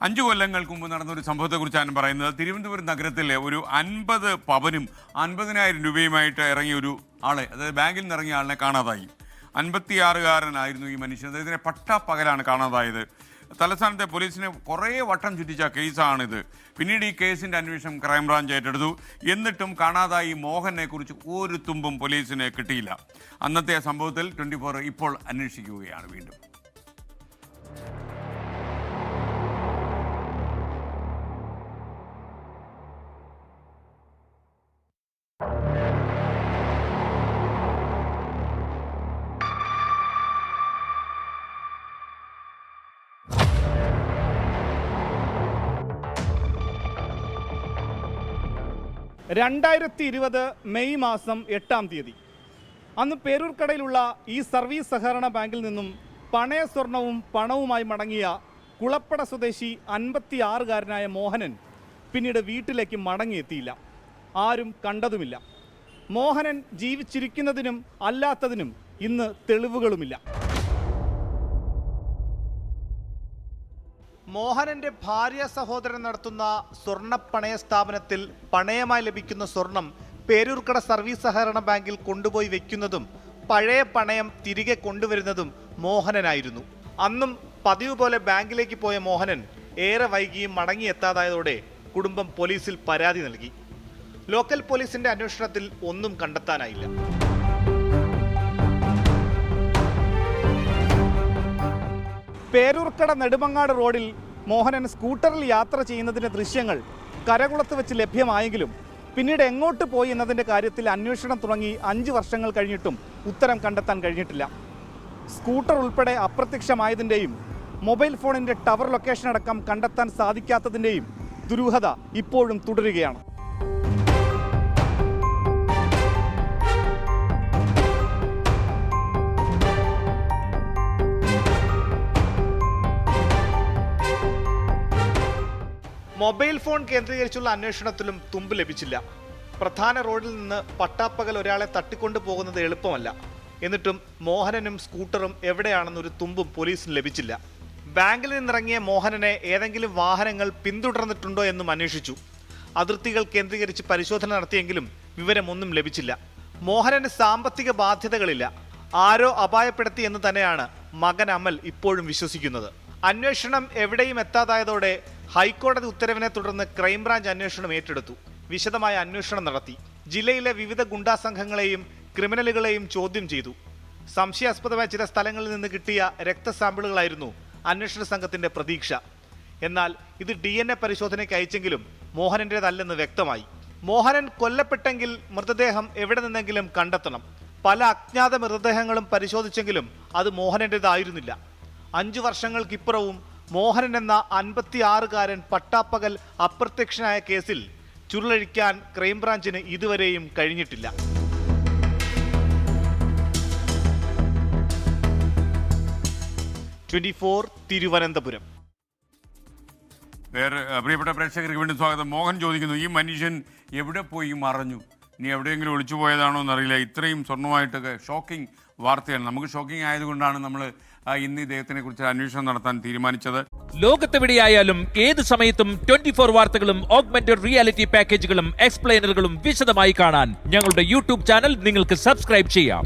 5 കൊല്ലങ്ങൾക്ക് മുമ്പ് നടന്നൊരു സംഭവത്തെക്കുറിച്ചാണ് പറയുന്നത്. തിരുവനന്തപുരം നഗരത്തിലെ ഒരു 50 പവനും 50,000 രൂപയുമായിട്ട് ഇറങ്ങിയ ഒരു ആളെ, അതായത് ബാങ്കിൽ നിന്ന് ഇറങ്ങിയ ആളിനെ കാണാതായി. 56-കാരനായിരുന്നു ഈ മനുഷ്യൻ. അദ്ദേഹത്തിനെ പട്ടാപ്പകലാണ് കാണാതായത്. തലസ്ഥാനത്തെ പോലീസിനെ കുറേ വട്ടം ചുറ്റിച്ച കേസാണിത്. പിന്നീട് ഈ കേസിൻ്റെ അന്വേഷണം ക്രൈംബ്രാഞ്ച് ഏറ്റെടുത്തു. എന്നിട്ടും കാണാതായി മോഹനെ കുറിച്ച് ഒരു തുമ്പും പോലീസിന് കിട്ടിയില്ല. അന്നത്തെ സംഭവത്തിൽ 24 ഇപ്പോൾ അന്വേഷിക്കുകയാണ് വീണ്ടും. മെയ് മാസം 8-ാം തീയതി അന്ന് പേരൂർക്കടയിലുള്ള ഈ സർവീസ് സഹകരണ ബാങ്കിൽ നിന്നും പണയ സ്വർണവും പണവുമായി മടങ്ങിയ കുളപ്പട സ്വദേശി 56-കാരനായ മോഹനൻ പിന്നീട് വീട്ടിലേക്ക് മടങ്ങിയെത്തിയില്ല. ആരും കണ്ടതുമില്ല. മോഹനൻ ജീവിച്ചിരിക്കുന്നതിനും അല്ലാത്തതിനും ഇന്ന് തെളിവുകളുമില്ല. മോഹനന്റെ ഭാര്യ സഹോദരൻ നടത്തുന്ന സ്വർണ്ണ പണയ സ്ഥാപനത്തിൽ പണയമായി ലഭിക്കുന്ന സ്വർണം പേരൂർക്കട സർവീസ് സഹകരണ ബാങ്കിൽ കൊണ്ടുപോയി വെക്കുന്നതും പഴയ പണയം തിരികെ കൊണ്ടുവരുന്നതും മോഹനനായിരുന്നു. അന്നും പതിവ് പോലെ ബാങ്കിലേക്ക് പോയ മോഹനൻ ഏറെ വൈകിയും മടങ്ങിയെത്താതായതോടെ കുടുംബം പോലീസിൽ പരാതി നൽകി. ലോക്കൽ പോലീസിന്റെ അന്വേഷണത്തിൽ ഒന്നും കണ്ടെത്താനായില്ല. പേരൂർക്കട നെടുമങ്ങാട് റോഡിൽ മോഹനൻ സ്കൂട്ടറിൽ യാത്ര ചെയ്യുന്നതിൻ്റെ ദൃശ്യങ്ങൾ കരകുളത്ത് വെച്ച് ലഭ്യമായെങ്കിലും പിന്നീട് എങ്ങോട്ട് പോയി എന്നതിൻ്റെ കാര്യത്തിൽ അന്വേഷണം തുടങ്ങി 5 വർഷങ്ങൾ കഴിഞ്ഞിട്ടും ഉത്തരം കണ്ടെത്താൻ കഴിഞ്ഞിട്ടില്ല. സ്കൂട്ടർ ഉൾപ്പെടെ അപ്രത്യക്ഷമായതിൻ്റെയും മൊബൈൽ ഫോണിൻ്റെ ടവർ ലൊക്കേഷൻ അടക്കം കണ്ടെത്താൻ സാധിക്കാത്തതിൻ്റെയും ദുരൂഹത ഇപ്പോഴും തുടരുകയാണ്. മൊബൈൽ ഫോൺ കേന്ദ്രീകരിച്ചുള്ള അന്വേഷണത്തിലും തുമ്പ് ലഭിച്ചില്ല. പ്രധാന റോഡിൽ നിന്ന് പട്ടാപ്പകൽ ഒരാളെ തട്ടിക്കൊണ്ടു പോകുന്നത് എളുപ്പമല്ല. എന്നിട്ടും മോഹനനും സ്കൂട്ടറും എവിടെയാണെന്നൊരു തുമ്പും പോലീസിന് ലഭിച്ചില്ല. ബാങ്കിൽ നിന്നിറങ്ങിയ മോഹനനെ ഏതെങ്കിലും വാഹനങ്ങൾ പിന്തുടർന്നിട്ടുണ്ടോ എന്നും അന്വേഷിച്ചു. അതിർത്തികൾ കേന്ദ്രീകരിച്ച് പരിശോധന നടത്തിയെങ്കിലും വിവരമൊന്നും ലഭിച്ചില്ല. മോഹനന് സാമ്പത്തിക ബാധ്യതകളില്ല. ആരോ അപായപ്പെടുത്തി എന്ന് തന്നെയാണ് മകൻ അമൽ ഇപ്പോഴും വിശ്വസിക്കുന്നത്. അന്വേഷണം എവിടെയും എത്താതായതോടെ ഹൈക്കോടതി ഉത്തരവിനെ തുടർന്ന് ക്രൈംബ്രാഞ്ച് അന്വേഷണം ഏറ്റെടുത്തു. വിശദമായ അന്വേഷണം നടത്തി. ജില്ലയിലെ വിവിധ ഗുണ്ടാ സംഘങ്ങളെയും ക്രിമിനലുകളെയും ചോദ്യം ചെയ്തു. സംശയാസ്പദമായ ചില സ്ഥലങ്ങളിൽ നിന്ന് കിട്ടിയ രക്തസാമ്പിളുകളായിരുന്നു അന്വേഷണ സംഘത്തിന്റെ പ്രതീക്ഷ. എന്നാൽ ഇത് DNA പരിശോധനയ്ക്ക് അയച്ചെങ്കിലും മോഹനന്റേതല്ലെന്ന് വ്യക്തമായി. മോഹനൻ കൊല്ലപ്പെട്ടെങ്കിൽ മൃതദേഹം എവിടെ നിന്നെങ്കിലും കണ്ടെത്തണം. പല അജ്ഞാത മൃതദേഹങ്ങളും പരിശോധിച്ചെങ്കിലും അത് മോഹനന്റേതായിരുന്നില്ല. 5 വർഷങ്ങൾക്കിപ്പുറവും മോഹനൻ എന്ന 56-കാരൻ പട്ടാപ്പകൽ അപ്രത്യക്ഷനായ കേസിൽ ചുരുളഴിക്കാൻ ക്രൈംബ്രാഞ്ചിന് ഇതുവരെയും കഴിഞ്ഞിട്ടില്ല. തിരുവനന്തപുരം. പ്രിയപ്പെട്ട പ്രേക്ഷകർക്ക് വീണ്ടും സ്വാഗതം. മോഹൻ ചോദിക്കുന്നു, ഈ മനുഷ്യൻ എവിടെ പോയി മറഞ്ഞു? ഇനി എവിടെയെങ്കിലും ഒളിച്ചു പോയതാണോ എന്നറിയില്ല. ഇത്രയും സ്വർണ്ണമായിട്ടൊക്കെ ഷോക്കിംഗ് വാർത്തയാണ്. നമുക്ക് ഷോക്കിംഗ് ആയതുകൊണ്ടാണ് നമ്മൾ ഇന്ന് ഇദ്ദേഹത്തിനെ കുറിച്ച് അന്വേഷണം നടത്താൻ തീരുമാനിച്ചത്. ലോകത്തെവിടെയായാലും ഏത് സമയത്തും 24 വാർത്തകളും ഓഗ്മെന്റഡ് റിയാലിറ്റി പാക്കേജുകളും എക്സ്പ്ലെയിനറുകളും വിശദമായി കാണാൻ ഞങ്ങളുടെ യൂട്യൂബ് ചാനൽ നിങ്ങൾക്ക് സബ്സ്ക്രൈബ് ചെയ്യാം.